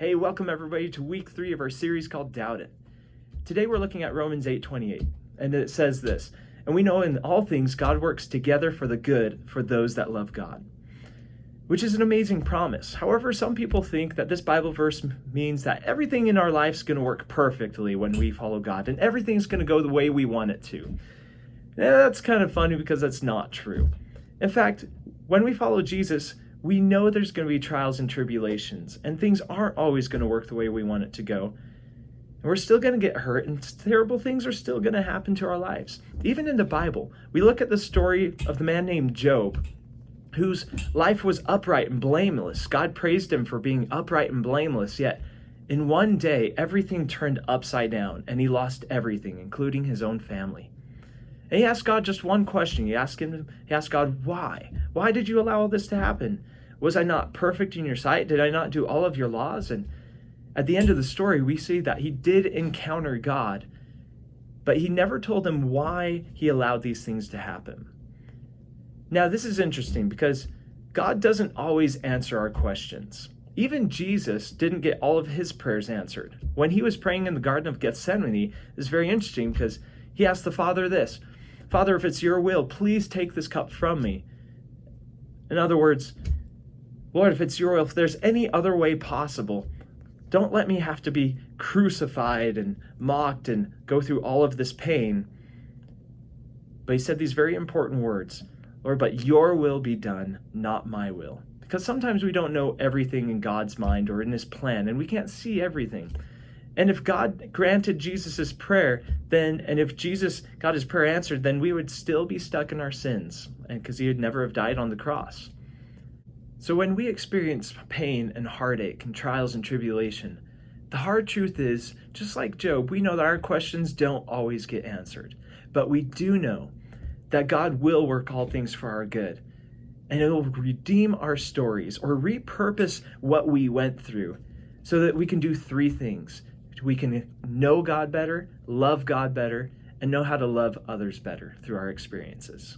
Hey, welcome everybody to week 3 of our series called Doubt It. Today we're looking at Romans 8:28, and it says this, "And we know in all things God works together for the good for those that love God," which is an amazing promise. However, some people think that this Bible verse means that everything in our life is going to work perfectly when we follow God, and everything's going to go the way we want it to. That's kind of funny because that's not true. In fact, when we follow Jesus, we know there's going to be trials and tribulations, and things aren't always going to work the way we want it to go. And we're still going to get hurt, and terrible things are still going to happen to our lives. Even in the Bible, we look at the story of the man named Job, whose life was upright and blameless. God praised him for being upright and blameless, yet in one day, everything turned upside down, and he lost everything, including his own family. And he asked God just one question. He asked God, why? Why did you allow all this to happen? Was I not perfect in your sight? Did I not do all of your laws? And at the end of the story, we see that he did encounter God, but he never told him why he allowed these things to happen. Now, this is interesting because God doesn't always answer our questions. Even Jesus didn't get all of his prayers answered. When he was praying in the Garden of Gethsemane, it's very interesting because he asked the Father this, "Father, if it's your will, please take this cup from me." In other words, Lord, if it's your will, if there's any other way possible, don't let me have to be crucified and mocked and go through all of this pain. But he said these very important words, "Lord, but your will be done, not my will." Because sometimes we don't know everything in God's mind or in his plan, and we can't see everything. And if God granted Jesus' prayer, and if Jesus got his prayer answered, then we would still be stuck in our sins, and because he would never have died on the cross. So when we experience pain and heartache and trials and tribulation, the hard truth is, just like Job, we know that our questions don't always get answered. But we do know that God will work all things for our good, and it will redeem our stories or repurpose what we went through so that we can do 3 things. We can know God better, love God better, and know how to love others better through our experiences.